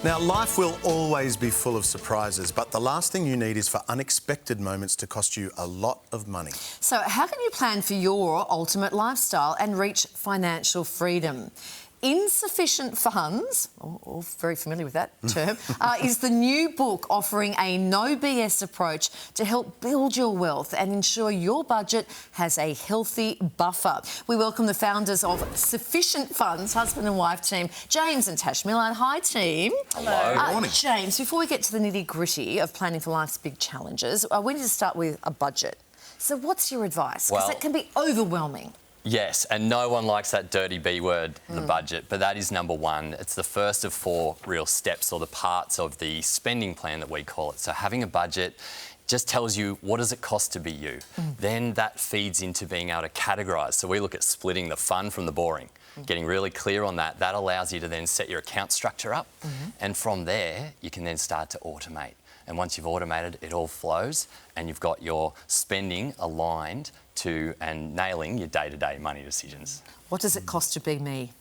Now, life will always be full of surprises, but the last thing you need is for unexpected moments to cost you a lot of money. So how can you plan for your ultimate lifestyle and reach financial freedom? Insufficient funds, all very familiar with that term, is the new book offering a no BS approach to help build your wealth and ensure your budget has a healthy buffer. We welcome the founders of Sufficient Funds, husband and wife team, James and Tash Millard. Hi, team. Hello. Good morning. James, before we get to the nitty-gritty of planning for life's big challenges, we need to start with a budget. So what's your advice? Because it can be overwhelming. Yes, and no one likes that dirty B word, the budget, but that is number one. It's the first of four real steps or the parts of the spending plan that we call it. So having a budget just tells you what does it cost to be you. Then that feeds into being able to categorise. So we look at splitting the fun from the boring, getting really clear on that. That allows you to then set your account structure up, and from there you can then start to automate. And once you've automated, it all flows and you've got your spending aligned to and nailing your day-to-day money decisions. What does it cost to be me?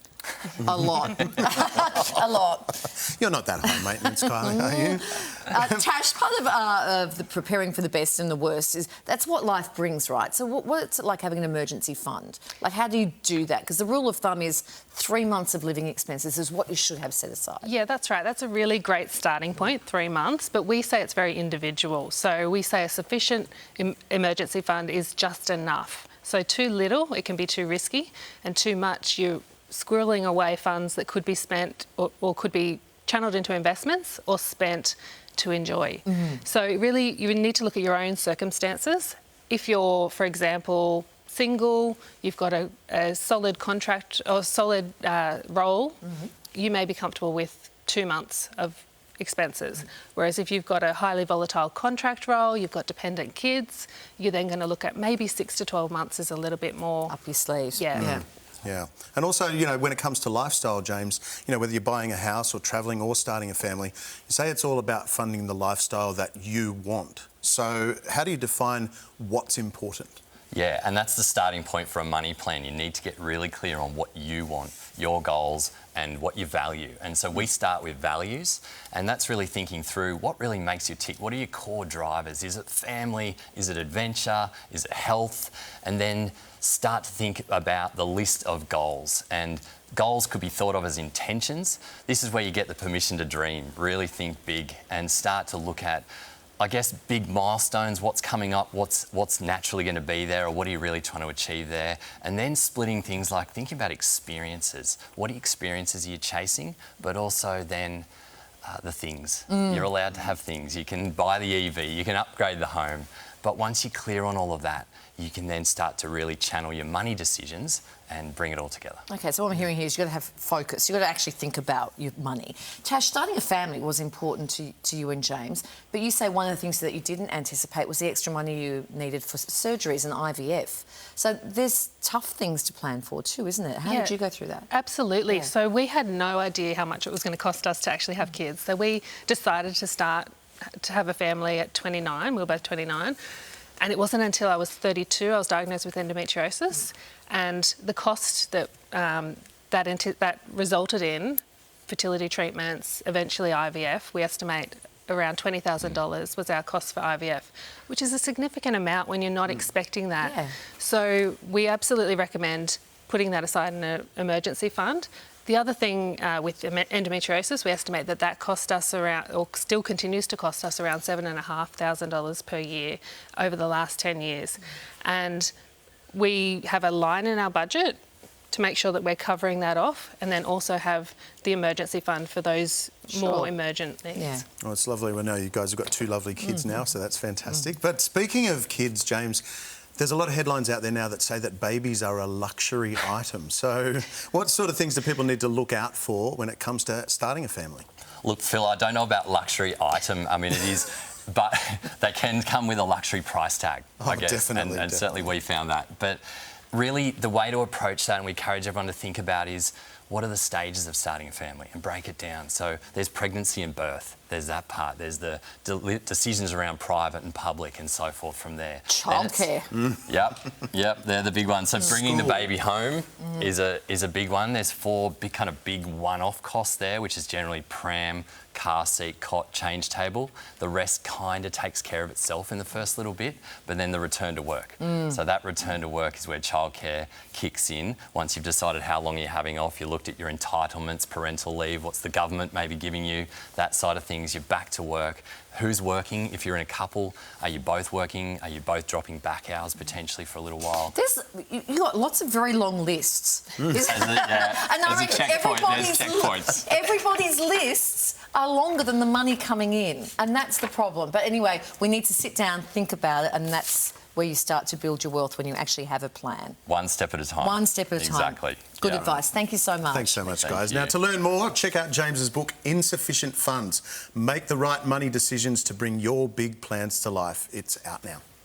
A lot. A lot. You're not that high maintenance, Kylie, are you? Tash, part of the preparing for the best and the worst is that's what life brings, right? So what's it like having an emergency fund? Like, how do you do that? Because the rule of thumb is 3 months of living expenses is what you should have set aside. Yeah, that's right. That's a really great starting point, 3 months. But we say it's very individual. So we say a sufficient emergency fund is just enough. So too little, it can be too risky, and too much, you're squirreling away funds that could be spent or could be channeled into investments or spent to enjoy. So really you need to look at your own circumstances. If you're, for example, single, you've got a solid contract or solid role, you may be comfortable with 2 months of expenses. Whereas if you've got a highly volatile contract role, you've got dependent kids, you're then going to look at maybe 6 to 12 months is a little bit more up your sleeves. Yeah. Yeah. And also, you know, when it comes to lifestyle, James, you know, whether you're buying a house or travelling or starting a family, you say it's all about funding the lifestyle that you want. So how do you define what's important? Yeah, and that's the starting point for a money plan. You need to get really clear on what you want, your goals, and what you value. And so we start with values, and that's really thinking through what really makes you tick. What are your core drivers? Is it family? Is it adventure? Is it health? And then start to think about the list of goals. And goals could be thought of as intentions. This is where you get the permission to dream, really think big, and start to look at, I guess, big milestones, what's coming up, what's naturally going to be there, or what are you really trying to achieve there? And then splitting things like thinking about experiences. What experiences are you chasing? But also then the things. You're allowed to have things. You can buy the EV, you can upgrade the home. But once you're clear on all of that, you can then start to really channel your money decisions and bring it all together. OK, so what I'm hearing here is you've got to have focus. You've got to actually think about your money. Tash, starting a family was important to you and James, but you say one of the things that you didn't anticipate was the extra money you needed for surgeries and IVF. So there's tough things to plan for too, isn't it? How did you go through that? Absolutely. So we had no idea how much it was going to cost us to actually have kids. So we decided to have a family at 29. We were both 29. And it wasn't until I was 32 I was diagnosed with endometriosis, and the cost that that resulted in fertility treatments, eventually IVF, we estimate around $20,000 was our cost for IVF, which is a significant amount when you're not expecting that. Yeah. So we absolutely recommend putting that aside in an emergency fund. The other thing with endometriosis, we estimate that cost us around, or still continues to cost us around $7,500 per year over the last 10 years. And we have a line in our budget to make sure that we're covering that off, and then also have the emergency fund for those more emergent needs. Yeah. Well, it's lovely. We know you guys have got 2 lovely kids now, so that's fantastic. But speaking of kids, James, there's a lot of headlines out there now that say that babies are a luxury item. So what sort of things do people need to look out for when it comes to starting a family? Look, Phil, I don't know about luxury item. I mean, it is, but they can come with a luxury price tag, I guess. Definitely, and certainly we found that. But really, the way to approach that, and we encourage everyone to think about, is what are the stages of starting a family, and break it down. So there's pregnancy and birth. There's that part. There's the decisions around private and public and so forth from there. Childcare. Yep, they're the big ones. So bringing the baby home is a big one. There's 4 big one-off costs there, which is generally pram, car seat, cot, change table. The rest kind of takes care of itself in the first little bit, but then the return to work. So that return to work is where childcare kicks in. Once you've decided how long you're having off, you looked at your entitlements, parental leave, what's the government maybe giving you, that side of things, you're back to work. Who's working? If you're in a couple, are you both working? Are you both dropping back hours potentially for a little while? You've got lots of very long lists. And I reckon everybody's lists are longer than the money coming in, and that's the problem. But anyway, we need to sit down, think about it, and that's where you start to build your wealth, when you actually have a plan. One step at a time. One step at a time. Exactly. Good advice. Thank you so much. Thanks so much, guys. you. Now, to learn more, check out James's book, Insufficient Funds. Make the right money decisions to bring your big plans to life. It's out now.